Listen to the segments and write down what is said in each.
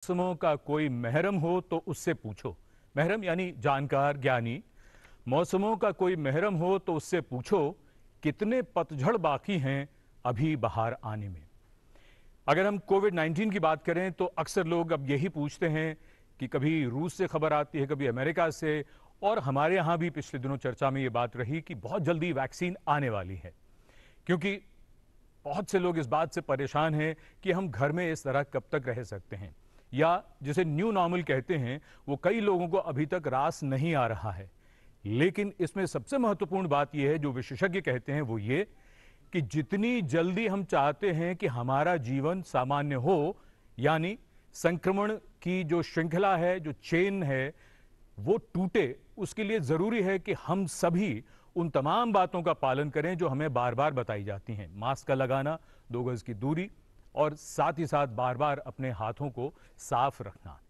मौसमों का कोई महरम हो तो उससे पूछो। महरम यानी जानकार, ज्ञानी। मौसमों का कोई महरम हो तो उससे पूछो, कितने पतझड़ बाकी हैं अभी बहार आने में। अगर हम कोविड-19 की बात करें तो अक्सर लोग अब यही पूछते हैं कि कभी रूस से खबर आती है, कभी अमेरिका से, और हमारे यहां भी पिछले दिनों चर्चा में यह बात रही कि बहुत जल्दी वैक्सीन आने वाली है, क्योंकि बहुत से लोग इस बात से परेशान हैं कि हम घर में इस तरह कब तक रह सकते हैं, या जिसे न्यू नॉर्मल कहते हैं, वो कई लोगों को अभी तक रास नहीं आ रहा है। लेकिन इसमें सबसे महत्वपूर्ण बात यह है, जो विशेषज्ञ कहते हैं, वो ये कि जितनी जल्दी हम चाहते हैं कि हमारा जीवन सामान्य हो, यानी संक्रमण की जो श्रृंखला है, जो चेन है, वो टूटे, उसके लिए जरूरी है कि हम सभी उन तमाम बातों का पालन करें जो हमें बार बार बताई जाती हैं। मास्क का लगाना, 2 गज की दूरी, और साथ ही साथ बार बार अपने हाथों को साफ रखना।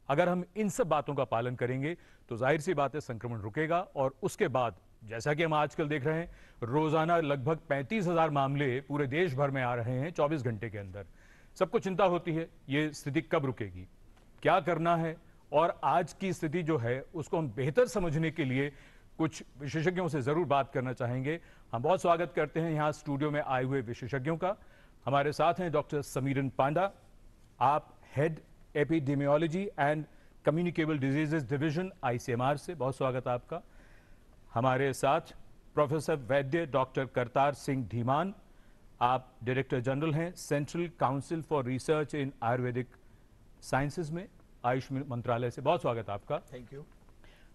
अगर हम इन सब बातों का पालन करेंगे तो जाहिर सी बात है संक्रमण रुकेगा। और उसके बाद, जैसा कि हम आजकल देख रहे हैं, रोजाना लगभग 35,000 मामले पूरे देश भर में आ रहे हैं 24 घंटे के अंदर। सबको चिंता होती है ये स्थिति कब रुकेगी, क्या करना है, और आज की स्थिति जो है उसको हम बेहतर समझने के लिए कुछ विशेषज्ञों से जरूर बात करना चाहेंगे। हम बहुत स्वागत करते हैं यहां स्टूडियो में आए हुए विशेषज्ञों का। हमारे साथ हैं डॉक्टर समीरन पांडा, आप head epidemiology and communicable diseases division ICMR से, बहुत स्वागत आपका। हमारे साथ प्रोफेसर वैद्य डॉक्टर करतार सिंह धीमान, आप डायरेक्टर जनरल हैं central council for research in Ayurvedic sciences में, आयुष मंत्रालय से, बहुत स्वागत आपका। Thank you.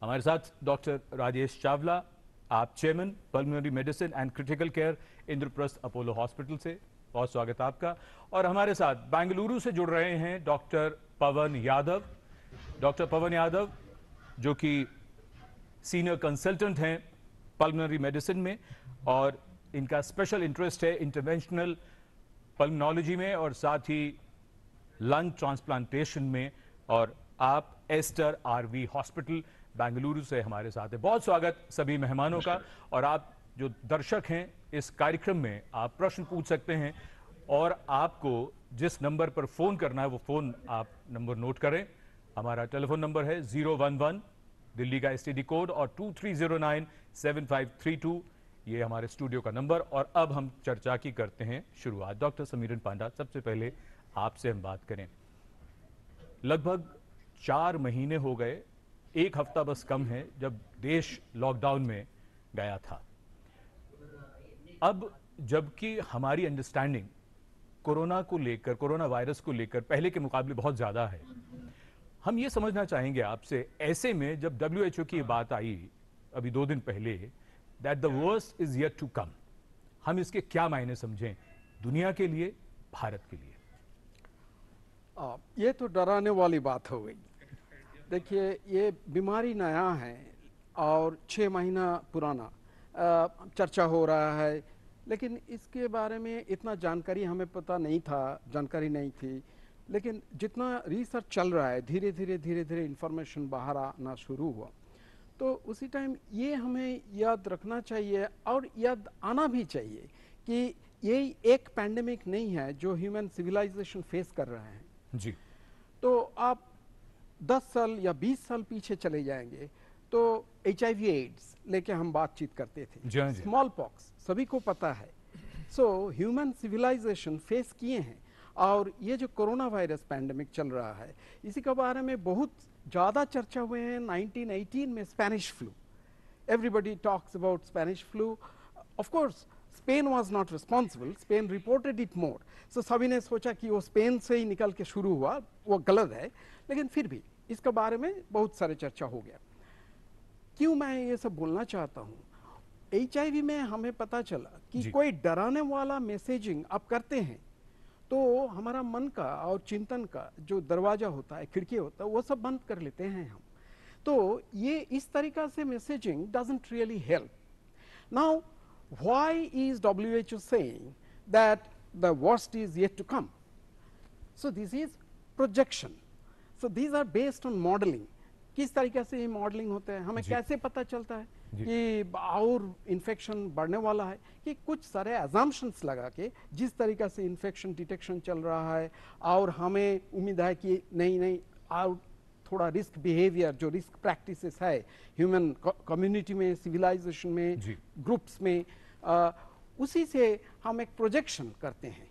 हमारे साथ डॉक्टर राजेश चावला, आप chairman pulmonary medicine and critical care Indraprastha Apollo hospital से, बहुत स्वागत आपका। और हमारे साथ बेंगलुरु से जुड़ रहे हैं डॉक्टर पवन यादव। डॉक्टर पवन यादव जो कि सीनियर कंसल्टेंट हैं पल्मोनरी मेडिसिन में, और इनका स्पेशल इंटरेस्ट है इंटरवेंशनल पल्मोनोलॉजी में और साथ ही लंग ट्रांसप्लांटेशन में, और आप एस्टर आरवी हॉस्पिटल बेंगलुरु से हमारे साथ है। बहुत स्वागत सभी मेहमानों का। और आप जो दर्शक हैं इस कार्यक्रम में, आप प्रश्न पूछ सकते हैं, और आपको जिस नंबर पर फोन करना है वो फोन आप नंबर नोट करें। हमारा टेलीफोन नंबर है 011 दिल्ली का एसटीडी कोड, और 23097532, ये हमारे स्टूडियो का नंबर। और अब हम चर्चा की करते हैं शुरुआत। डॉक्टर समीरन पांडा, सबसे पहले आपसे हम बात करें। लगभग 4 महीने हो गए, 1 हफ्ता बस कम है जब देश लॉकडाउन में गया था। अब जबकि हमारी अंडरस्टैंडिंग कोरोना को लेकर, कोरोना वायरस को लेकर पहले के मुकाबले बहुत ज्यादा है, हम ये समझना चाहेंगे आपसे, ऐसे में जब WHO की बात आई अभी 2 दिन पहले, that the worst is yet to come, हम इसके क्या मायने समझें दुनिया के लिए, भारत के लिए? ये तो डराने वाली बात हो गई। देखिए, ये बीमारी नया है और 6 महीना पुराना चर्चा हो रहा है, लेकिन इसके बारे में इतना जानकारी हमें पता नहीं था, जानकारी नहीं थी। लेकिन जितना रिसर्च चल रहा है, धीरे धीरे इंफॉर्मेशन बाहर आना शुरू हुआ, तो उसी टाइम ये हमें याद रखना चाहिए और याद आना भी चाहिए कि ये एक पैंडेमिक नहीं है जो ह्यूमन सिविलाइजेशन फेस कर रहे हैं जी। तो आप 10 साल या 20 साल पीछे चले जाएंगे तो HIV एड्स लेके हम बातचीत करते थे, स्मॉल पॉक्स सभी को पता है। सो ह्यूमन सिविलाइजेशन फेस किए हैं, और ये जो कोरोना वायरस पैंडेमिक चल रहा है, इसी के बारे में बहुत ज़्यादा चर्चा हुए हैं। 1918 में Spanish flu, everybody talks about Spanish flu. Of course Spain was not responsible, Spain reported it more. So सभी ने सोचा कि वो स्पेन से ही निकल के शुरू हुआ, वो गलत है। लेकिन फिर भी इसके बारे में बहुत सारे चर्चा हो गया। क्यों मैं ये सब बोलना चाहता हूँ, HIV में हमें पता चला कि कोई डराने वाला मैसेजिंग आप करते हैं तो हमारा मन का और चिंतन का जो दरवाजा होता है, खिड़की होता है, वो सब बंद कर लेते हैं हम। तो ये इस तरीका से messaging doesn't really help. Now why is WHO saying that the worst is yet to come? So this is projection. So these are based on modeling. किस तरीके से ये मॉडलिंग होता है, हमें कैसे पता चलता है कि और इन्फेक्शन बढ़ने वाला है, कि कुछ सारे अजम्पशंस लगा के जिस तरीका से इन्फेक्शन डिटेक्शन चल रहा है और हमें उम्मीद है कि नहीं और थोड़ा रिस्क बिहेवियर जो रिस्क प्रैक्टिसेस है ह्यूमन कम्युनिटी में, सिविलाइजेशन में, ग्रुप्स में, उसी से हम एक प्रोजेक्शन करते हैं,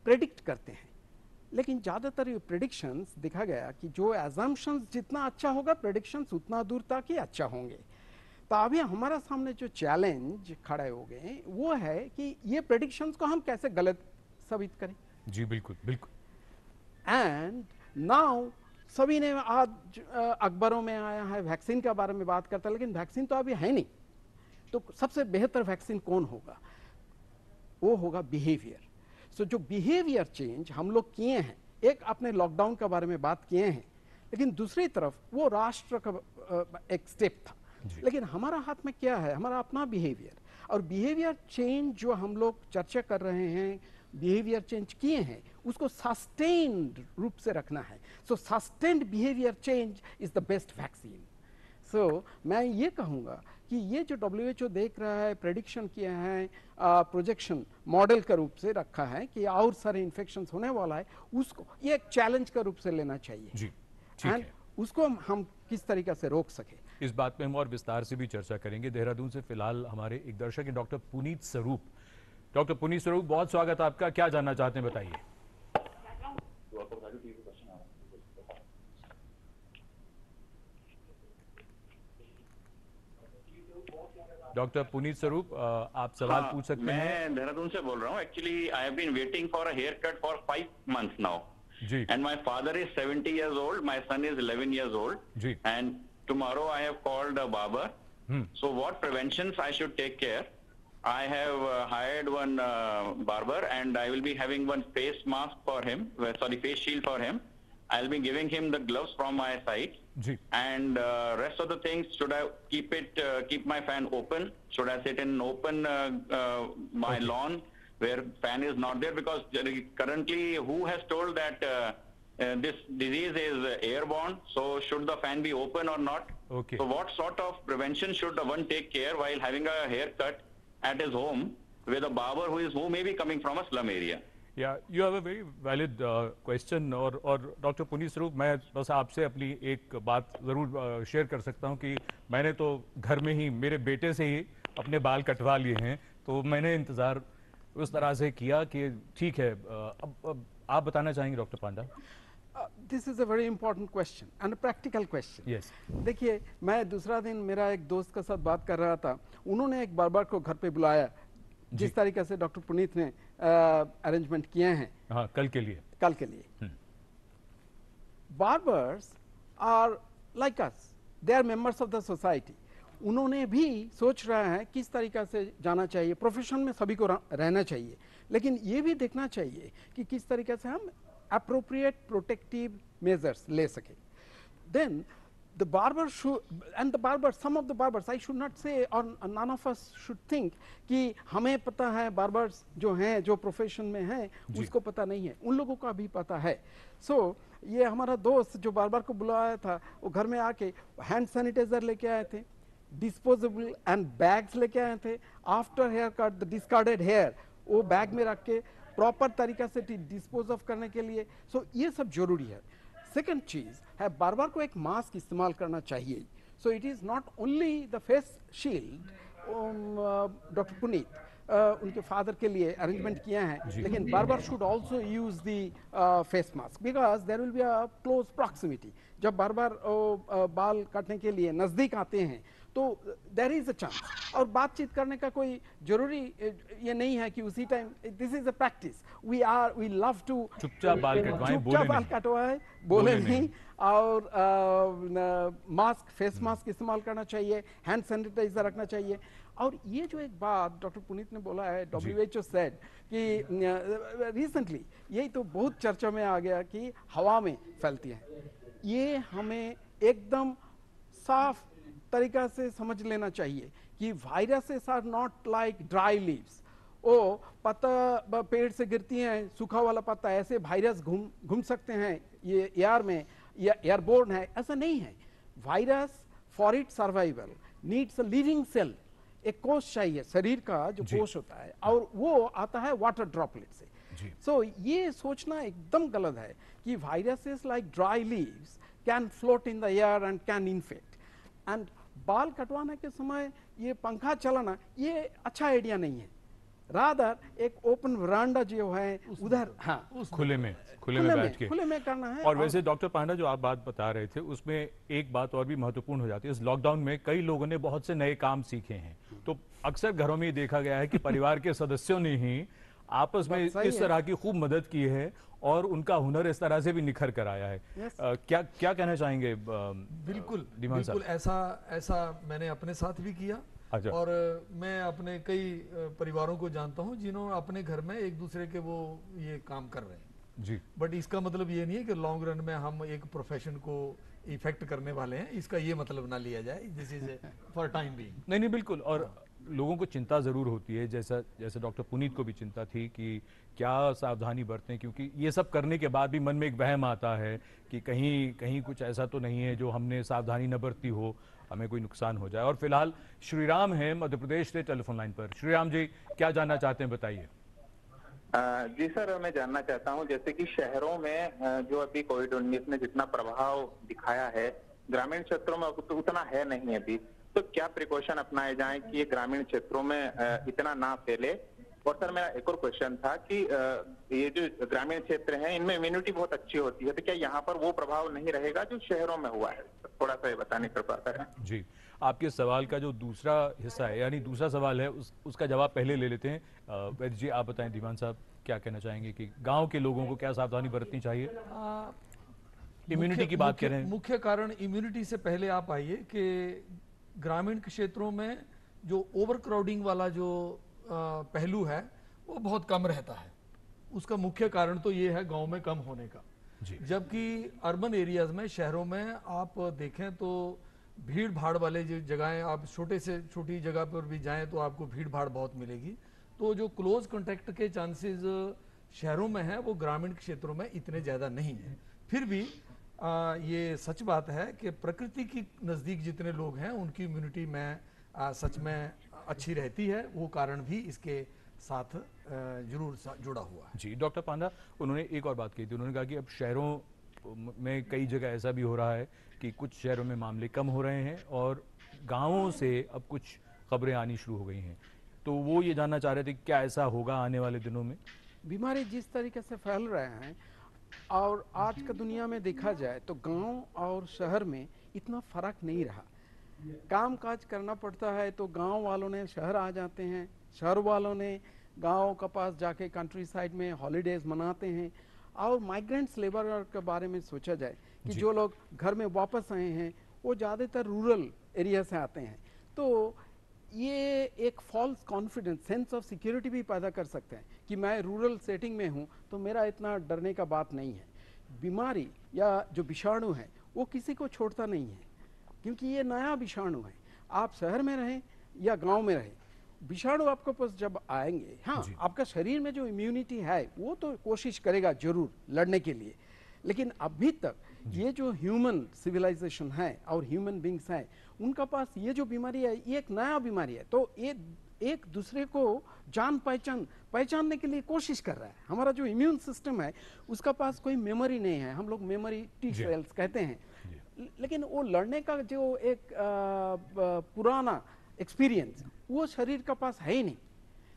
प्रेडिक्ट करते हैं। लेकिन ज़्यादातर ये प्रेडिक्शंस देखा गया कि जो एजम्पशंस जितना अच्छा होगा प्रेडिक्शंस उतना दूर तक ही अच्छा होंगे। तो अभी हमारा सामने जो चैलेंज खड़े हो गए वो है कि ये प्रेडिक्शंस को हम कैसे गलत साबित करें। जी बिल्कुल बिल्कुल। एंड नाउ सभी ने आज अखबारों में आया है, वैक्सीन के बारे में बात करता है, लेकिन वैक्सीन तो अभी है नहीं। तो सबसे बेहतर वैक्सीन कौन होगा? वो होगा बिहेवियर। सो जो बिहेवियर चेंज हम लोग किए हैं, एक आपने लॉकडाउन के बारे में बात किए हैं, लेकिन दूसरी तरफ वो राष्ट्र का एक स्टेप था। लेकिन हमारा हाथ में क्या है? हमारा अपना बिहेवियर। और बिहेवियर चेंज जो हम लोग चर्चा कर रहे हैं, बिहेवियर चेंज किए हैं, उसको सस्टेन्ड रूप से रखना है। So sustained behaviour change is the best vaccine. So मैं ये कहूँगा कि ये जो WHO देख रहा है, प्रेडिक्शन किया है, प्रोजेक्शन मॉडल का रूप से रखा है कि और सारे इन्फेक्शंस होने वाला है, उसको ये एक चैलेंज का रूप से लेना चाहिए। जी, ठीक है। उसको हम किस तरीके से रोक सके, इस बात पे हम और विस्तार से भी चर्चा करेंगे। देहरादून से फिलहाल हमारे एक दर्शक हैं डॉक्टर पुनीत स्वरूप। डॉक्टर पुनीत स्वरूप, बहुत स्वागत आपका। क्या जानना चाहते हैं, बताइए। डॉक्टर पुनीत स्वरूप, आप सवाल पूछ सकते हैं। मैं देहरादून से बोल रहा हूँ। Actually I have been waiting for a haircut for 5 months now. जी। And my father is 70 years old, my son is 11 years old। जी। And tomorrow I have called a barber. So what preventions I should take care? I have hired one barber and I will be having one face mask for him, face shield for him. I'll be giving him the gloves from my side. जी. And rest of the things, should I keep my fan open? Should I sit in open my lawn where fan is not there? Because currently, who has told that this disease is airborne? So should the fan be open or not? Okay. So what sort of prevention should one take care while having a haircut at his home with a barber who may be coming from a slum area? Yeah, you have a very valid question। और doctor Puneet स्वरूप, मैं बस आपसे अपनी एक बात ज़रूर share कर सकता हूं कि मैंने तो घर में ही मेरे बेटे से ही अपने बाल कटवा लिए हैं, तो मैंने इंतज़ार उस तरह से किया कि ठीक है। अब आप बताना चाहेंगे doctor Panda? This is a very important question and practical question. Yes. देखिए, मैं दूसरा दिन मेरा एक दोस्त के साथ बात कर रहा था, उन्होंने एक बार्बर को घर पे बुलाया, जिस तरीके से डॉक्टर पुनीत ने अरेंजमेंट किए हैं। हाँ, कल के लिए। Barbers are like us, they are members of the society. उन्होंने भी सोच रहा है किस तरीके से जाना चाहिए, प्रोफेशन में सभी को रहना चाहिए, लेकिन ये भी देखना चाहिए कि किस तरीके से हम appropriate protective measures ले सके। Then the barber should, and the barber, some of the barbers, I should not say, or none of us should think कि हमें पता है, barbers जो हैं, जो profession में हैं, उसको पता नहीं है, उन लोगों का भी पता है। So ये हमारा दोस्त जो बार्बर को बुलाया था, वो घर में आके हैंड सैनिटाइजर लेके आए थे, डिस्पोजेबल एंड बैग्स लेके आए थे। After haircut the discarded hair वो बैग में रख के प्रॉपर तरीका से डिस्पोज ऑफ करने के लिए। सो ये सब जरूरी है। सेकंड चीज है, बार-बार को एक मास्क इस्तेमाल करना चाहिए। So it is not only the face shield, doctor Puneet उनके फादर के लिए अरेंजमेंट किया है, लेकिन barber should also use the face mask because there will be a close proximity. जब बार-बार बाल काटने के लिए नजदीक आते हैं तो देयर इज अ चांस। और बातचीत करने का कोई जरूरी ये नहीं है कि उसी time, this is a practice. We love to चुपचाप बाल कटवाएं, बोले नहीं। और मास्क, फेस मास्क इस्तेमाल करना चाहिए, हैंड सैनिटाइजर रखना चाहिए। और ये जो एक बात डॉक्टर पुनीत ने बोला है, WHO सेड कि रिसेंटली यही तो बहुत चर्चा में आ गया कि हवा में फैलती है। ये हमें एकदम साफ तरीका से समझ लेना चाहिए कि viruses are not like dry leaves. ओ पत्ता पेड़ से गिरती हैं, सूखा वाला पत्ता, ऐसे वायरस घूम सकते हैं ये एयर में, या एयरबोर्न है, ऐसा नहीं है। Virus for it survival needs a living cell, एक कोश चाहिए, शरीर का जो कोश होता है, और वो आता है वाटर ड्रॉपलेट से। सो ये सोचना एकदम गलत है कि viruses like dry leaves can float in the air and can infect. And बाल कटवाने के समय ये पंखा चलाना ये अच्छा आइडिया नहीं है। रादर एक ओपन वरांडा जो है उधर, हाँ, खुले में बैठ के खुले में करना है। और वैसे डॉक्टर पांडा जो आप बात बता रहे थे उसमें एक बात और भी महत्वपूर्ण हो जाती है। इस लॉकडाउन में कई लोगों ने बहुत से नए काम सीखे हैं, तो अक्सर घरों में ये देखा गया है कि परिवार के सदस्यों ने ही आपस में इस तरह की खूब मदद की है और उनका हुनर इस तरह से भी निखर कर आया है। क्या कहना चाहेंगे? बिल्कुल ऐसा मैंने अपने साथ भी किया। और मैं अपने कई परिवारों को जानता हूं जिन्होंने अपने घर में एक दूसरे के वो ये काम कर रहे हैं जी। बट इसका मतलब ये नहीं है कि लॉन्ग रन में हम एक प्रोफेशन को इफेक्ट करने वाले हैं, इसका ये मतलब ना लिया जाए। This is for time being. नहीं बिल्कुल। और लोगों को चिंता जरूर होती है, जैसे डॉक्टर पुनीत को भी चिंता थी कि क्या सावधानी बरतें, क्योंकि ये सब करने के बाद भी मन में एक वहम आता है कि कहीं कुछ ऐसा तो नहीं है जो हमने सावधानी न बरती हो, हमें कोई नुकसान हो जाए। और फिलहाल श्रीराम है मध्य प्रदेश से टेलीफोन लाइन पर। श्रीराम जी, क्या जानना चाहते हैं, बताइए। जी सर, मैं जानना चाहता हूं, जैसे कि शहरों में जो अभी कोविड-19 ने जितना प्रभाव दिखाया है, ग्रामीण क्षेत्रों में तो उतना है नहीं अभी, तो क्या प्रिकॉशन अपनाए जाएं कि ये ग्रामीण क्षेत्रों में इतना ना फैले? और सर मेरा एक और क्वेश्चन था कि ये जो ग्रामीण क्षेत्र हैं इनमें इम्यूनिटी बहुत अच्छी होती है, तो क्या यहाँ पर वो प्रभाव नहीं रहेगा जो शहरों में हुआ है? थोड़ा सा ये बताने की कृपा करें। जी, आपके सवाल का जो दूसरा हिस्सा है, यानी दूसरा सवाल है, उसका जवाब पहले ले लेते हैं। वैद्य जी आप बताएं, दीवान साहब क्या कहना चाहेंगे कि गांव के लोगों को क्या सावधानी बरतनी चाहिए? इम्यूनिटी की बात करें, मुख्य कारण इम्यूनिटी से पहले आप आइए कि ग्रामीण क्षेत्रों में जो ओवर क्राउडिंग वाला जो पहलू है वो बहुत कम रहता है। उसका मुख्य कारण तो ये है गांव में कम होने का। जबकि अर्बन एरियाज में, शहरों में आप देखें तो भीड़ भाड़ वाले जो जगहें, आप छोटे से छोटी जगह पर भी जाएं तो आपको भीड़ भाड़ बहुत मिलेगी। तो जो क्लोज कांटेक्ट के चांसेस शहरों में है वो ग्रामीण क्षेत्रों में इतने ज़्यादा नहीं है। फिर भी ये सच बात है कि प्रकृति की नज़दीक जितने लोग हैं उनकी इम्यूनिटी में सच में अच्छी रहती है। वो कारण भी इसके साथ जरूर जुड़ा हुआ है। जी डॉक्टर पांडा, उन्होंने एक और बात कही थी। उन्होंने कहा कि अब शहरों में कई जगह ऐसा भी हो रहा है कि कुछ शहरों में मामले कम हो रहे हैं और गाँवों से अब कुछ खबरें आनी शुरू हो गई हैं। तो वो ये जानना चाह रहे थे क्या ऐसा होगा आने वाले दिनों में? बीमारी जिस तरीके से फैल रहे हैं और आज का दुनिया में देखा जाए तो गांव और शहर में इतना फर्क नहीं रहा। काम काज करना पड़ता है तो गांव वालों ने शहर आ जाते हैं, शहर वालों ने गांव के पास जाके कंट्री साइड में हॉलीडेज मनाते हैं। और माइग्रेंट्स लेबर के बारे में सोचा जाए कि जो लोग घर में वापस आए हैं वो ज़्यादातर रूरल एरिया से आते हैं। तो ये एक false confidence, sense of security भी पैदा कर सकते हैं कि मैं रूरल सेटिंग में हूँ तो मेरा इतना डरने का बात नहीं है। बीमारी या जो विषाणु है वो किसी को छोड़ता नहीं है, क्योंकि ये नया विषाणु है। आप शहर में रहें या गांव में रहें, विषाणु आपको पास जब आएंगे, हाँ आपका शरीर में जो इम्यूनिटी है वो तो कोशिश करेगा जरूर लड़ने के लिए। लेकिन अभी तक ये जो ह्यूमन सिविलाइजेशन है और ह्यूमन बींग्स हैं उनका पास ये जो बीमारी है ये एक नया बीमारी है। तो ये एक दूसरे को जान पहचानने के लिए कोशिश कर रहा है। हमारा जो इम्यून सिस्टम है उसका पास कोई मेमोरी नहीं है, हम लोग मेमोरी टी सेल्स कहते हैं, लेकिन वो लड़ने का जो एक पुराना एक्सपीरियंस वो शरीर का पास है ही नहीं।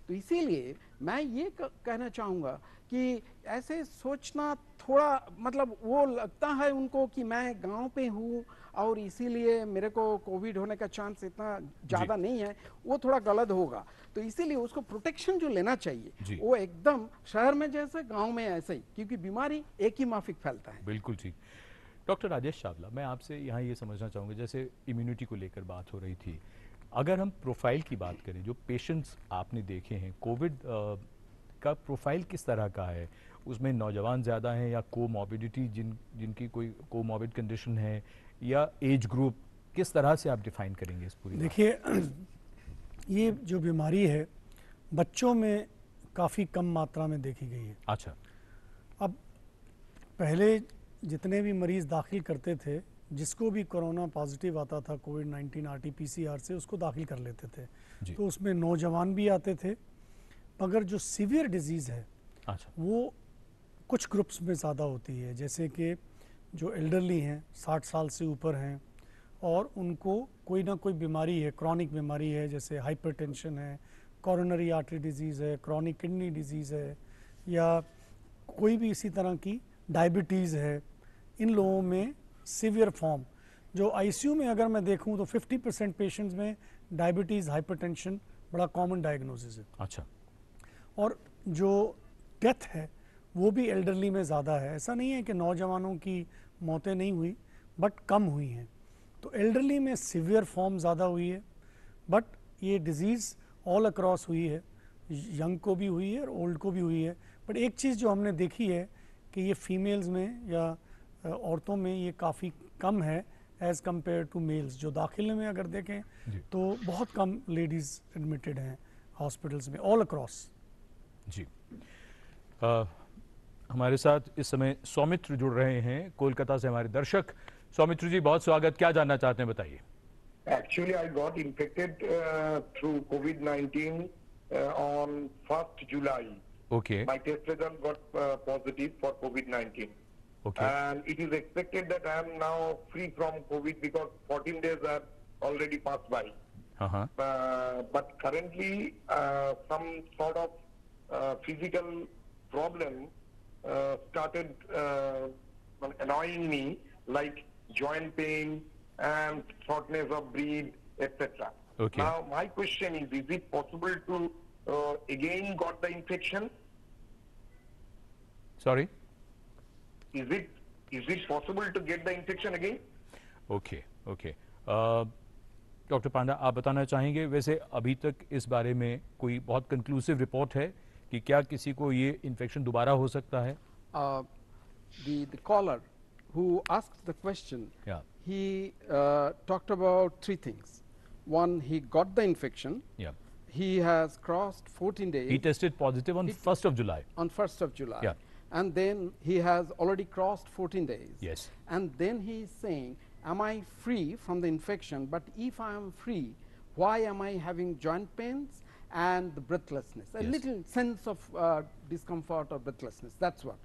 तो इसीलिए मैं ये कहना चाहूँगा कि ऐसे सोचना थोड़ा, मतलब वो लगता है उनको कि मैं गांव पे हूँ और इसीलिए मेरे को कोविड होने का चांस इतना ज़्यादा नहीं है, वो थोड़ा गलत होगा। तो इसीलिए उसको प्रोटेक्शन जो लेना चाहिए वो एकदम शहर में जैसे गांव में ऐसे ही, क्योंकि बीमारी एक ही माफिक फैलता है। बिल्कुल ठीक। डॉक्टर राजेश चावला, मैं आपसे यहाँ ये समझना चाहूँगा, जैसे इम्यूनिटी को लेकर बात हो रही थी, अगर हम प्रोफाइल की बात करें, जो पेशेंट्स आपने देखे हैं कोविड का प्रोफाइल किस तरह का है? उसमें नौजवान ज़्यादा हैं या कोमॉर्बिडिटी जिनकी कोई कोमॉर्बिड कंडीशन है, या एज ग्रुप, किस तरह से आप डिफाइन करेंगे इस पूरी? देखिए, ये जो बीमारी है बच्चों में काफ़ी कम मात्रा में देखी गई है। अच्छा। अब पहले जितने भी मरीज़ दाखिल करते थे जिसको भी कोरोना पॉजिटिव आता था कोविड-19 आरटी-पीसीआर से उसको दाखिल कर लेते थे। तो उसमें नौजवान भी आते थे, मगर जो सीवियर डिजीज़ है वो कुछ ग्रुप्स में ज़्यादा होती है, जैसे कि जो एल्डरली हैं, 60 साल से ऊपर हैं और उनको कोई ना कोई बीमारी है, क्रॉनिक बीमारी है, जैसे हाइपरटेंशन है, कोरोनरी आर्टरी डिजीज़ है, क्रॉनिक किडनी डिजीज़ है, या कोई भी इसी तरह की डायबिटीज़ है। इन लोगों में सीवियर फॉर्म जो आईसीयू में अगर मैं देखूं तो 50% पेशेंट्स में डायबिटीज़, हाइपरटेंशन बड़ा कॉमन डायग्नोसिस है। अच्छा। और जो डेथ है वो भी एल्डरली में ज़्यादा है। ऐसा नहीं है कि नौजवानों की मौतें नहीं हुई, बट कम हुई हैं। तो एल्डरली में सीवियर फॉर्म ज़्यादा हुई है, बट ये डिज़ीज़ ऑल अक्रॉस हुई है, यंग को भी हुई है और ओल्ड को भी हुई है। बट एक चीज़ जो हमने देखी है कि ये फीमेल्स में या औरतों में ये काफ़ी कम है एज़ कम्पेयर टू मेल्स। जो दाखिले में अगर देखें तो बहुत कम लेडीज़ एडमिटेड हैं हॉस्पिटल्स में ऑल अक्रॉस। जी। हमारे साथ इस समय सौमित्र जुड़ रहे हैं कोलकाता से, हमारे दर्शक। सौमित्र जी, बहुत स्वागत। क्या जानना चाहते हैं, बताइए। Actually, I got infected through COVID-19 on 1st July. Okay. My test result got positive for COVID-19. Okay. And it is expected that I am now free from COVID because 14 days have already passed by. But currently, some sort of physical problem started annoying me, like joint pain and shortness of breath, etc. Okay. Now, my question is it possible to again got the infection? Sorry? Is it possible to get the infection again? Okay, okay. Doctor Panda, आप बताना चाहेंगे, वैसे अभी तक इस बारे में कोई बहुत कंक्लूसिव रिपोर्ट है कि क्या किसी को ये इन्फेक्शन दोबारा हो सकता है? The caller who asked the question, he talked about three things. One, he got the infection. Yeah. He has crossed 14 days. He tested positive on 1st of July. On 1st of July. Yeah. And then he has already crossed 14 days. Yes. And then he is saying, am I free from the infection? But if I am free, why am I having joint pains and the breathlessness? A little sense of discomfort or breathlessness. That's what.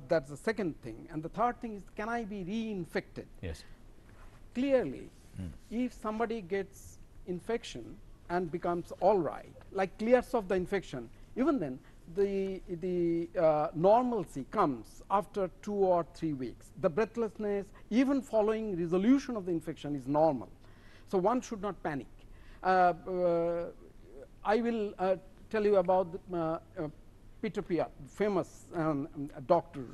That's the second thing. And the third thing is, can I be reinfected? Yes. Clearly, if somebody gets infection and becomes all right, like clears of the infection, even then the normalcy comes after 2 or 3 weeks. The breathlessness, even following resolution of the infection, is normal. So one should not panic. I will tell you about Peter Piot, famous doctor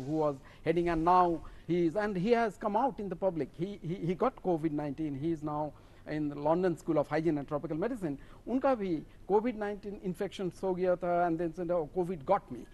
who was heading, and now he has come out in the public. He got COVID-19. He is now in the London School of Hygiene and Tropical Medicine. उनका भी COVID-19 infection हो गया था, and then said, oh, COVID got me.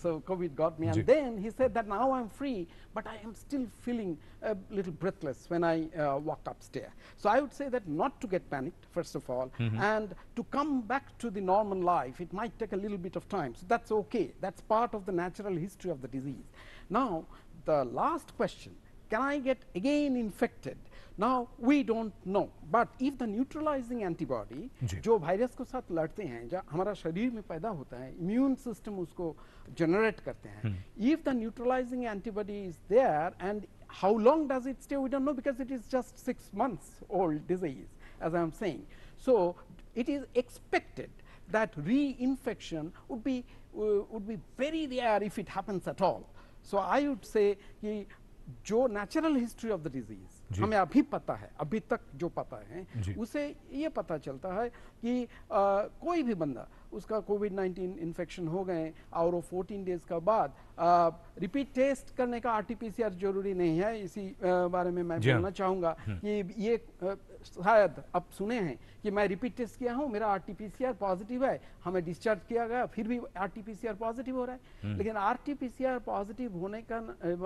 So COVID got me, and then he said that now I'm free, but I am still feeling a little breathless when I walk upstairs. So I would say that not to get panicked, first of all, and to come back to the normal life. It might take a little bit of time, so that's okay. That's part of the natural history of the disease. Now, the last question, can I get again infected? Now we don't know, but if the neutralizing antibody जो virus के साथ लड़ते हैं, जो हमारा शरीर में पैदा होता है, immune system उसको generate करते हैं, if the neutralizing antibody is there, and how long does it stay, we don't know, because it is just 6 months old disease, as I am saying. So it is expected that reinfection would be very rare if it happens at all. So I would say कि जो natural history of the disease हमें अभी पता है, अभी तक जो पता है, उसे ये पता चलता है कि कोई भी बंदा उसका कोविड-19 इन्फेक्शन हो गए और वो 14 डेज का बाद रिपीट टेस्ट करने का आरटी-पीसीआर जरूरी नहीं है। इसी बारे में मैं बोलना चाहूँगा कि ये शायद आप सुने हैं कि मैं रिपीट टेस्ट किया हूँ, मेरा आरटी-पीसीआर पॉजिटिव है, हमें डिस्चार्ज किया गया, फिर भी आरटी-पीसीआर पॉजिटिव हो रहा है। लेकिन आरटी-पीसीआर पॉजिटिव होने का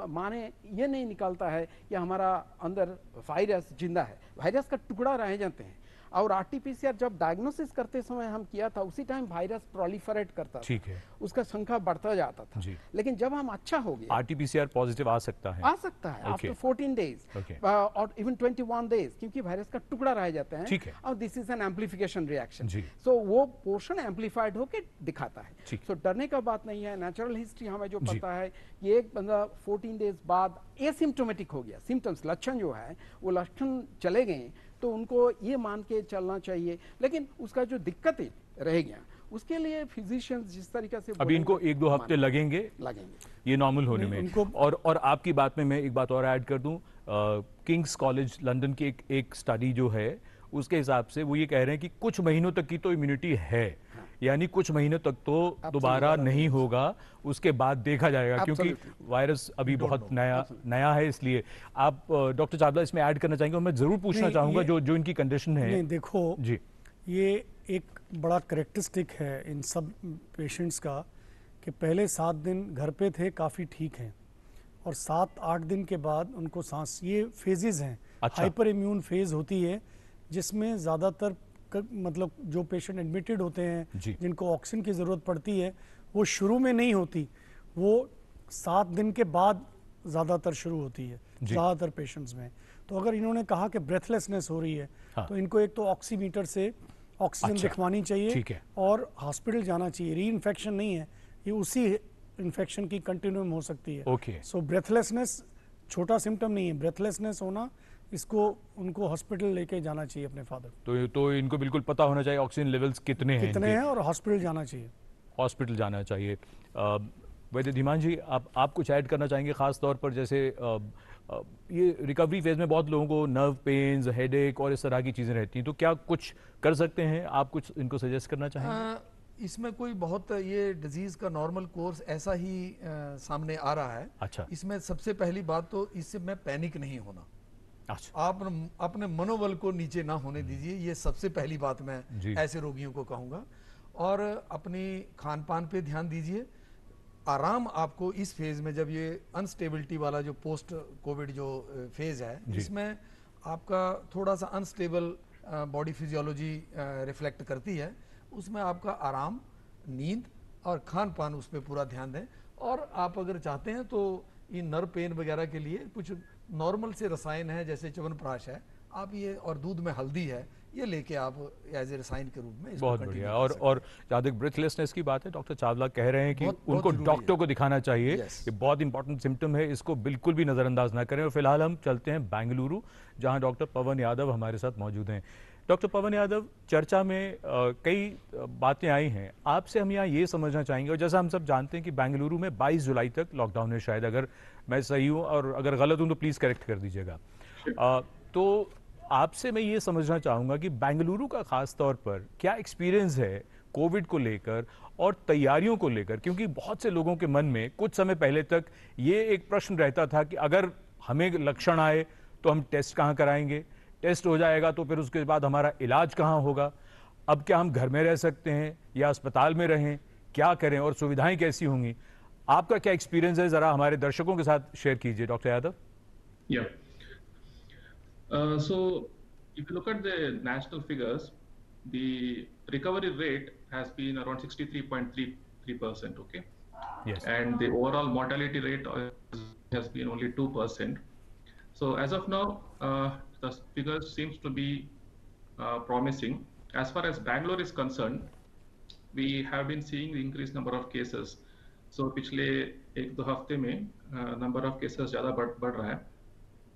माने ये नहीं निकलता है कि हमारा अंदर वायरस जिंदा है, वायरस का टुकड़ा रह जाते हैं। और आरटीपीसीआर जब डायग्नोसिस करते समय हम किया था उसी टाइम वायरस प्रोलिफरेट करता था, ठीक है, उसका संख्या बढ़ता जाता था। लेकिन जब हम अच्छा हो गए, आरटीपीसीआर पॉजिटिव आ सकता है आफ्टर 14 डेज और इवन 21 डेज, क्योंकि वायरस का टुकड़ा रह जाता है और this is an amplification reaction, so वो पोर्शन एम्प्लीफाइड होकर दिखाता है। सो डरने का बात नहीं है, नेचुरल हिस्ट्री हमें जो पता है कि एक बंदा 14 डेज बाद एसिम्प्टोमेटिक हो गया, सिम्टम्स लक्षण जो है वो लक्षण चले गए तो उनको ये मान के चलना चाहिए, लेकिन उसका जो दिक्कत रह गया उसके लिए फिजिशियंस जिस तरीके से अभी इनको 1-2 हफ्ते लगेंगे ये नॉर्मल होने में। और आपकी बात में मैं एक बात और ऐड कर दूं, किंग्स कॉलेज लंदन की एक स्टडी जो है उसके हिसाब से वो ये कह रहे हैं कि कुछ महीनों तक की तो इम्यूनिटी है, यानी कुछ महीनों तक तो दोबारा नहीं होगा, उसके बाद देखा जाएगा, क्योंकि वायरस अभी बहुत नया है। इसलिए आप डॉक्टर चावला इसमें ऐड करना चाहेंगे? मैं जरूर पूछना चाहूंगा जो इनकी कंडीशन है। नहीं, देखो जी, ये एक बड़ा करेक्टरिस्टिक है इन सब पेशेंट्स का कि पहले 7 दिन घर पे थे, काफ़ी ठीक हैं, और 7-8 दिन के बाद उनको सांस, ये फेजेस हैं, हाइपर इम्यून फेज होती है जिसमें ज़्यादातर मतलब जो पेशेंट एडमिटेड होते हैं जिनको ऑक्सीजन की ज़रूरत पड़ती है वो शुरू में नहीं होती, वो 7 दिन के बाद ज़्यादातर शुरू होती है ज़्यादातर पेशेंट्स में। तो अगर इन्होंने कहा कि ब्रेथलेसनेस हो रही है तो इनको एक तो ऑक्सीमीटर से ऑक्सीजन दिखवानी चाहिए और हॉस्पिटल जाना चाहिए। री इन्फेक्शन नहीं है, ये उसी इन्फेक्शन की कंटिन्यूम हो सकती है। सो ब्रेथलेसनेस छोटा सिम्टम नहीं है, ब्रेथलेसनेस होना, इसको उनको हॉस्पिटल लेके जाना चाहिए अपने फादर। तो इनको बिल्कुल पता होना चाहिए ऑक्सीजन लेवल्स कितने हैं और हॉस्पिटल जाना चाहिए। हॉस्पिटल जाना चाहिए। वैद्य धीमान जी, आप कुछ ऐड करना चाहेंगे, खास तौर पर जैसे ये रिकवरी फेज में बहुत लोगों को नर्व पेन्स, हेडेक और इस तरह की चीजें रहती हैं, तो क्या कुछ कर सकते हैं आप? कुछ इनको सजेस्ट करना चाहेंगे? इसमें कोई बहुत ये डिजीज का नॉर्मल कोर्स ऐसा ही सामने आ रहा है। अच्छा। इसमें सबसे पहली बात तो इससे में पैनिक नहीं होना। अच्छा। आप अपने मनोबल को नीचे ना होने दीजिए, ये सबसे पहली बात मैं ऐसे रोगियों को कहूँगा। और अपनी खान पान पे ध्यान दीजिए। आराम आपको इस फेज में, जब ये अनस्टेबिलिटी वाला जो पोस्ट कोविड जो फेज है, जिसमें आपका थोड़ा सा अनस्टेबल बॉडी फिजियोलॉजी रिफ्लेक्ट करती है, उसमें आपका आराम, नींद और खान पान उस पर पूरा ध्यान दें। और आप अगर चाहते हैं तो ये नर्व पेन वगैरह के लिए कुछ नॉर्मल से रसायन है, जैसे च्यवनप्राश है, आप ये, और दूध में हल्दी है, ये लेके आप एज ए रसायन के रूप में बहुत बढ़िया। और जहाँ तक ब्रेथलेसनेस की बात है, डॉक्टर चावला कह रहे हैं कि उनको डॉक्टर को दिखाना चाहिए, ये बहुत इंपॉर्टेंट सिम्टम है, इसको बिल्कुल भी नजरअंदाज ना करें। और फिलहाल हम चलते हैं बेंगलुरु, जहाँ डॉक्टर पवन यादव हमारे साथ मौजूद हैं। डॉक्टर पवन यादव, चर्चा में कई बातें आई हैं, आपसे हम यहाँ ये समझना चाहेंगे, और जैसा हम सब जानते हैं कि बेंगलुरु में 22 जुलाई तक लॉकडाउन है, शायद अगर मैं सही हूँ, और अगर गलत हूँ तो प्लीज़ करेक्ट कर दीजिएगा। तो आपसे मैं ये समझना चाहूँगा कि बेंगलुरु का खास तौर पर क्या एक्सपीरियंस है कोविड को लेकर और तैयारियों को लेकर, क्योंकि बहुत से लोगों के मन में कुछ समय पहले तक ये एक प्रश्न रहता था कि अगर हमें लक्षण आए तो हम टेस्ट कहाँ कराएंगे, टेस्ट हो जाएगा तो फिर उसके बाद हमारा इलाज कहाँ होगा, अब क्या हम घर में रह सकते हैं या अस्पताल में रहें, क्या करें और सुविधाएं कैसी होंगी? आपका क्या एक्सपीरियंस है, जरा हमारे दर्शकों के साथ शेयर कीजिए doctor Yadav. So if you look at the national figures, the recovery rate has been around 63.33%, okay? Yes. And the overall mortality rate has been only 2%. So as of now, the figures seems to be promising. As far as Bangalore is concerned, we have been seeing the increased number of cases. So पिछले 1-2 हफ्ते में number of cases ज़्यादा बढ़ रहा है.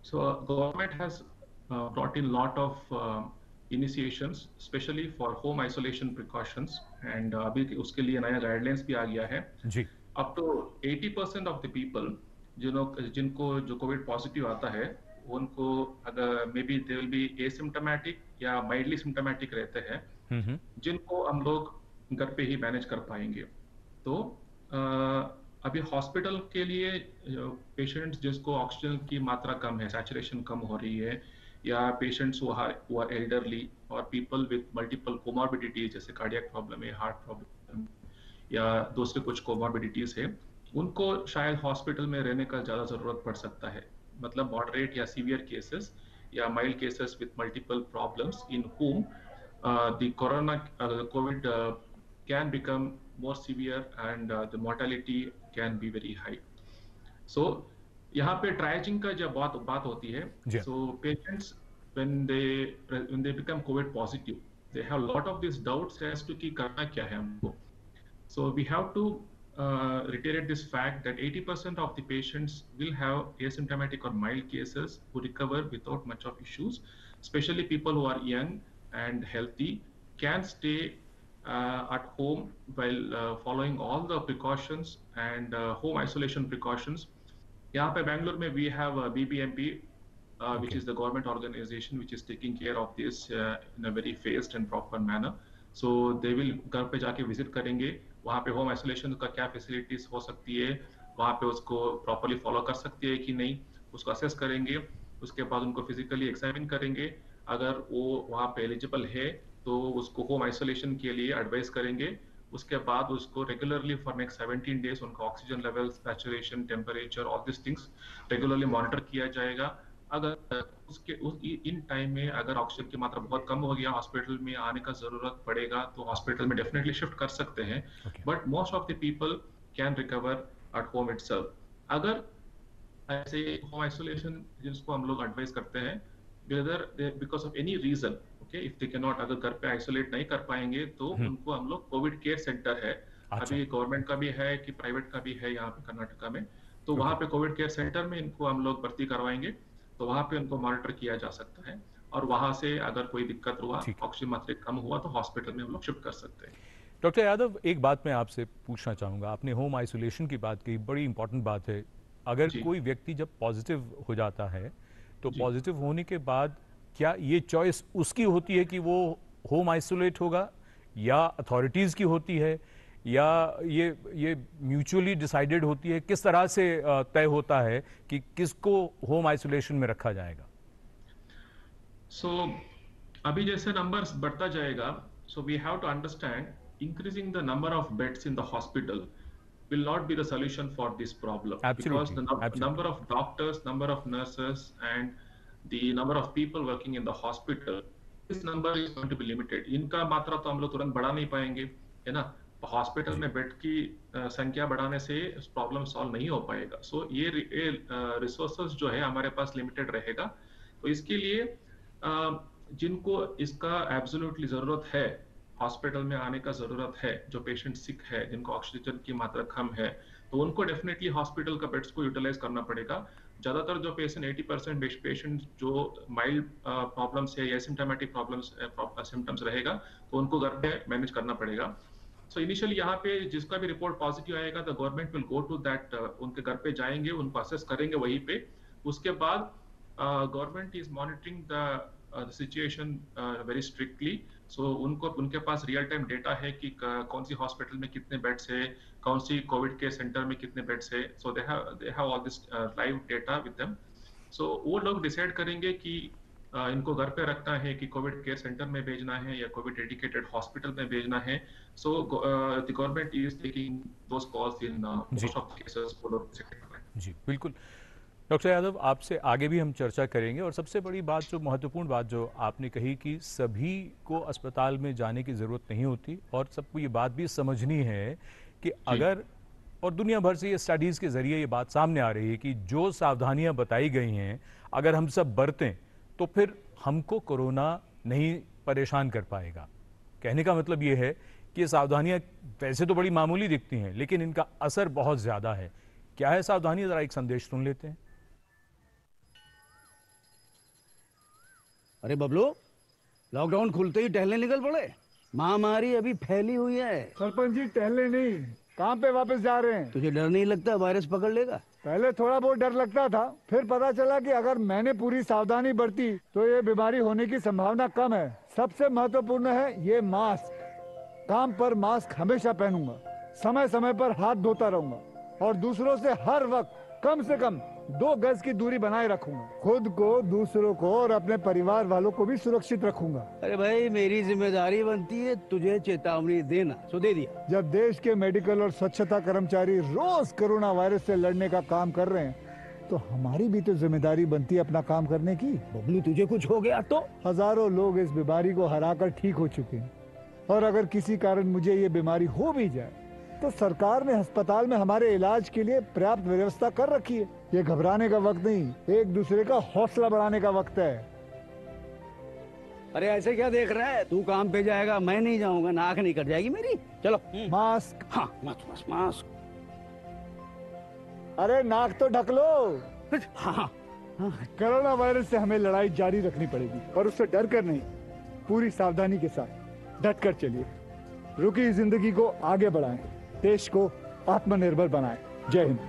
So government has brought in lot of initiations, especially for home isolation precautions, and अभी उसके लिए नया guidelines भी आ गया है. जी. Up to 80% of the people जिनको जो COVID positive आता है, उनको अगर maybe they will be asymptomatic या mildly symptomatic रहते हैं, जिनको हम लोग घर पे ही मैनेज कर पाएंगे. तो अभी हॉस्पिटल के लिए पेशेंट्स जिसको ऑक्सीजन की मात्रा कम है, सैचुरेशन कम हो रही है, या पेशेंट्स हु आर एल्डरली और पीपल विद मल्टीपल कोमॉर्बिडिटीज जैसे कार्डियक प्रॉब्लम है, हार्ट प्रॉब्लम या दूसरे कुछ कोमॉर्बिडिटीज है, उनको शायद हॉस्पिटल में रहने का ज़्यादा ज़रूरत पड़ सकता है, मतलब मॉडरेट या सीवियर केसेस या mild cases with multiple problems in whom the COVID can become more severe and the mortality can be very high. So यहाँ पे triaging का जब बात होती है, so patients when they become COVID positive, they have a lot of these doubts as to कि करना क्या है हमको. So we have to reiterate this fact that 80% of the patients will have asymptomatic or mild cases who recover without much of issues. Especially people who are young and healthy can stay at home while following all the precautions and home isolation precautions. यहाँ पे Bangalore में we have BBMP, which is the government organization which is taking care of this in a very phased and proper manner. So they will घर पे जाके visit करेंगे, वहाँ पे home isolation का क्या फैसिलिटीज हो सकती है, वहाँ पे उसको प्रॉपर्ली फॉलो कर सकती है कि नहीं, उसको असेस करेंगे, उसके बाद उनको फिजिकली एग्जामिन करेंगे, अगर वो वहाँ पे एलिजिबल है तो उसको होम आइसोलेशन के लिए एडवाइस करेंगे, उसके बाद उसको रेगुलरली फॉर नेक्स्ट 17 डेज उनका oxygen level, saturation, temperature, all this things regularly monitor किया जाएगा. अगर इन टाइम में अगर ऑक्सीजन की मात्रा बहुत कम हो गया, हॉस्पिटल में आने का जरूरत पड़ेगा तो हॉस्पिटल में डेफिनेटली शिफ्ट कर सकते हैं, but most of the people can recover at home itself. अगर ऐसे होम आइसोलेशन जिसको हम लोग एडवाइस करते हैं, because of any reason, okay, if they can not, अगर घर पे आइसोलेट नहीं कर पाएंगे तो उनको हम लोग कोविड केयर सेंटर है, अभी गवर्नमेंट का भी है कि प्राइवेट का भी है यहाँ पे कर्नाटका में, तो वहाँ पे कोविड केयर सेंटर में इनको हम लोग भर्ती करवाएंगे, तो वहाँ पे उनको मॉनिटर किया जा सकता है, और वहाँ से अगर कोई दिक्कत हुआ, ऑक्सीजन मात्रा कम हुआ तो हॉस्पिटल में हम लोग शिफ्ट कर सकते हैं. डॉक्टर यादव, एक बात मैं आपसे पूछना चाहूँगा, आपने होम आइसोलेशन की बात की, बड़ी इंपॉर्टेंट बात है. अगर कोई व्यक्ति जब पॉजिटिव हो जाता है तो पॉजिटिव होने के बाद क्या ये चॉइस उसकी होती है कि वो होम आइसोलेट होगा, या अथॉरिटीज़ की होती है, या ये म्यूचुअली डिसाइडेड होती है? किस तरह से तय होता है कि किसको होम आइसोलेशन में रखा जाएगा? अभी जैसे नंबर्स बढ़ता जाएगा, we have to understand increasing the number of beds in the hospital will not be the solution for this problem. Absolutely. Because the number of doctors, number of nurses, and the number of people working in the hospital, this number is going to be limited. इनका मात्रा तो हम लोग तुरंत बढ़ा नहीं पाएंगे, है ना. हॉस्पिटल में बेड की संख्या बढ़ाने से प्रॉब्लम सॉल्व नहीं हो पाएगा. सो ये रिसोर्सेज जो है हमारे पास लिमिटेड रहेगा. तो इसके लिए जिनको इसका एब्सोल्युटली जरूरत है, हॉस्पिटल में आने का जरूरत है, जो पेशेंट सिक है, जिनको ऑक्सीजन की मात्रा कम है, तो उनको डेफिनेटली हॉस्पिटल का बेड्स को यूटिलाइज करना पड़ेगा. ज्यादातर जो पेशेंट 80% पेशेंट जो माइल्ड प्रॉब्लम्स है या सिम्टोमेटिक प्रॉब्लम्स सिम्टम्स रहेगा, तो उनको घर पे मैनेज करना पड़ेगा. सो इनिशियली यहाँ पे जिसका भी रिपोर्ट पॉजिटिव आएगा, the government will go to that, उनके घर पे जाएंगे, उनको असेस करेंगे वहीं पे. उसके बाद government is monitoring the situation very strictly. So उनके पास रियल टाइम डेटा है कि कौन सी हॉस्पिटल में कितने बेड्स है, कौन सी कोविड केयर सेंटर में कितने बेड्स है. So they have all this live data with them. So वो लोग डिसाइड करेंगे कि इनको घर पे रखना है कि कोविड केयर सेंटर में भेजना है या कोविड डेडिकेटेड हॉस्पिटल में भेजना है. So the government is taking those calls in most of the cases. जी बिल्कुल. डॉक्टर यादव, आपसे आगे भी हम चर्चा करेंगे, और सबसे बड़ी बात, जो महत्वपूर्ण बात जो आपने कही कि सभी को अस्पताल में जाने की ज़रूरत नहीं होती, और सबको ये बात भी समझनी है कि अगर, और दुनिया भर से ये स्टडीज़ के ज़रिए ये बात सामने आ रही है कि जो सावधानियां बताई गई हैं अगर हम सब बरतें तो फिर हमको कोरोना नहीं परेशान कर पाएगा. कहने का मतलब ये है कि ये सावधानियां वैसे तो बड़ी मामूली दिखती हैं, लेकिन इनका असर बहुत ज़्यादा है. क्या है सावधानी? ज़रा एक संदेश सुन लेते हैं. अरे बबलू, लॉकडाउन खुलते ही टहलने निकल पड़े. महामारी अभी फैली हुई है. सरपंच जी, टहलने नहीं, काम पे वापस जा रहे हैं. तुझे डर नहीं लगता वायरस पकड़ लेगा? पहले थोड़ा बहुत डर लगता था, फिर पता चला कि अगर मैंने पूरी सावधानी बरती तो ये बीमारी होने की संभावना कम है. सबसे महत्वपूर्ण है ये मास्क. काम पर मास्क हमेशा पहनूंगा, समय समय पर हाथ धोता रहूंगा, और दूसरों से हर वक्त कम से कम 2 गज की दूरी बनाए रखूंगा. खुद को, दूसरों को और अपने परिवार वालों को भी सुरक्षित रखूंगा. अरे भाई, मेरी जिम्मेदारी बनती है तुझे चेतावनी देना, सो दे दिया. जब देश के मेडिकल और स्वच्छता कर्मचारी रोज कोरोना वायरस से लड़ने का काम कर रहे हैं, तो हमारी भी तो जिम्मेदारी बनती है अपना काम करने की। बबलू तुझे कुछ हो गया तो? हजारों लोग इस बीमारी को हराकर ठीक हो चुके हैं, और अगर किसी कारण मुझे ये बीमारी हो भी जाए तो सरकार ने अस्पताल में हमारे इलाज के लिए पर्याप्त व्यवस्था कर रखी है। ये घबराने का वक्त नहीं, एक दूसरे का हौसला बढ़ाने का वक्त है। अरे ऐसे क्या देख रहा है, तू काम पे जाएगा, मैं नहीं जाऊंगा, नाक नहीं कट जाएगी मेरी। चलो मास्क। हाँ मास्क मास्क। अरे नाक तो ढक लो। हाँ कोरोना वायरस से हमें लड़ाई जारी रखनी पड़ेगी, पर उससे डर कर नहीं, पूरी सावधानी के साथ डट कर चलिए। रुकी जिंदगी को आगे बढ़ाएं, देश को आत्मनिर्भर बनाएं। जय हिंद।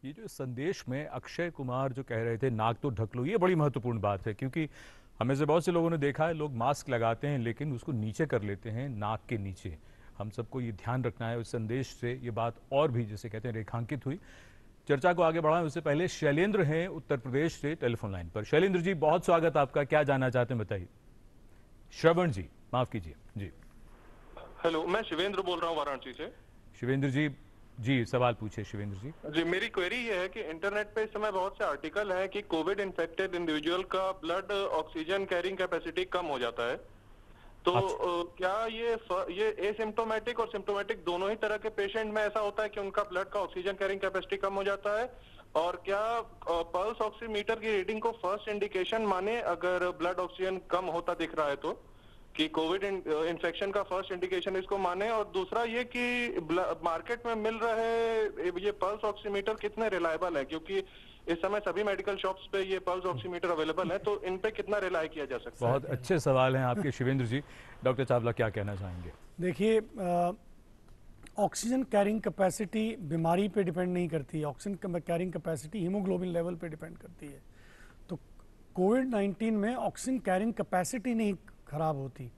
ये जो संदेश में अक्षय कुमार जो कह रहे थे नाक तो ढक लो, ये बड़ी महत्वपूर्ण बात है, क्योंकि हमें से बहुत से लोगों ने देखा है लोग मास्क लगाते हैं लेकिन उसको नीचे कर लेते हैं, नाक के नीचे। हम सबको ये ध्यान रखना है। उस संदेश से ये बात और भी जैसे कहते हैं रेखांकित हुई। चर्चा को आगे बढ़ाएं उससे पहले शैलेंद्र हैं उत्तर प्रदेश से टेलीफोन लाइन पर। शैलेंद्र जी बहुत स्वागत आपका, क्या जानना चाहते हैं बताइए। श्रवण जी माफ कीजिए जी। हेलो, मैं शिवेंद्र बोल रहा हूँ वाराणसी से। शिवेंद्र जी जी सवाल पूछे शिवेंद्र जी। जी मेरी क्वेरी ये है कि इंटरनेट पे इस समय बहुत से आर्टिकल हैं कि कोविड इन्फेक्टेड इंडिविजुअल का ब्लड ऑक्सीजन कैरिंग कैपेसिटी कम हो जाता है, तो क्या ये एसिम्प्टोमेटिक और सिम्प्टोमेटिक दोनों ही तरह के पेशेंट में ऐसा होता है कि उनका ब्लड का ऑक्सीजन कैरिंग कैपेसिटी कम हो जाता है? और क्या पल्स ऑक्सीमीटर की रीडिंग को फर्स्ट इंडिकेशन माने अगर ब्लड ऑक्सीजन कम होता दिख रहा है तो, कि कोविड इन्फेक्शन का फर्स्ट इंडिकेशन इसको माने? और दूसरा ये कि मार्केट में मिल रहे ये पल्स ऑक्सीमीटर कितने रिलायबल है, क्योंकि इस समय सभी मेडिकल शॉप्स पे ये पल्स ऑक्सीमीटर अवेलेबल है, तो इन पे कितना रिलाय किया जा सकता है? बहुत अच्छे सवाल हैं आपके शिवेंद्र जी। डॉक्टर चावला क्या कहना चाहेंगे? देखिए, ऑक्सीजन कैरिंग कैपेसिटी बीमारी पे डिपेंड नहीं करती, oxygen carrying capacity haemoglobin level पे डिपेंड करती है। तो कोविड-19 में ऑक्सीजन कैरिंग कैपेसिटी नहीं खराब होती।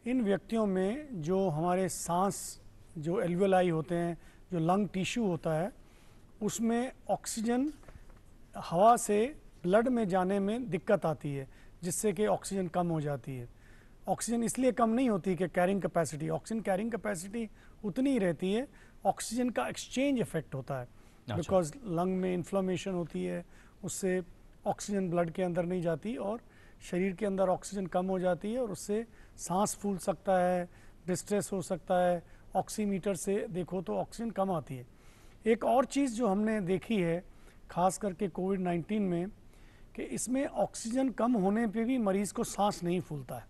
इन व्यक्तियों में जो हमारे सांस जो एल्वियोलाई होते हैं, जो लंग टिश्यू होता है, उसमें ऑक्सीजन हवा से ब्लड में जाने में दिक्कत आती है, जिससे कि ऑक्सीजन कम हो जाती है। ऑक्सीजन इसलिए कम नहीं होती कि carrying capacity, oxygen carrying capacity उतनी ही रहती है, ऑक्सीजन का एक्सचेंज इफेक्ट होता है। बिकॉज लंग में इन्फ्लेमेशन होती है, उससे ऑक्सीजन ब्लड के अंदर नहीं जाती और शरीर के अंदर ऑक्सीजन कम हो जाती है और उससे सांस फूल सकता है, डिस्ट्रेस हो सकता है। ऑक्सीमीटर से देखो तो ऑक्सीजन कम आती है। एक और चीज़ जो हमने देखी है खास करके कोविड-19 में, कि इसमें ऑक्सीजन कम होने पे भी मरीज़ को सांस नहीं फूलता है।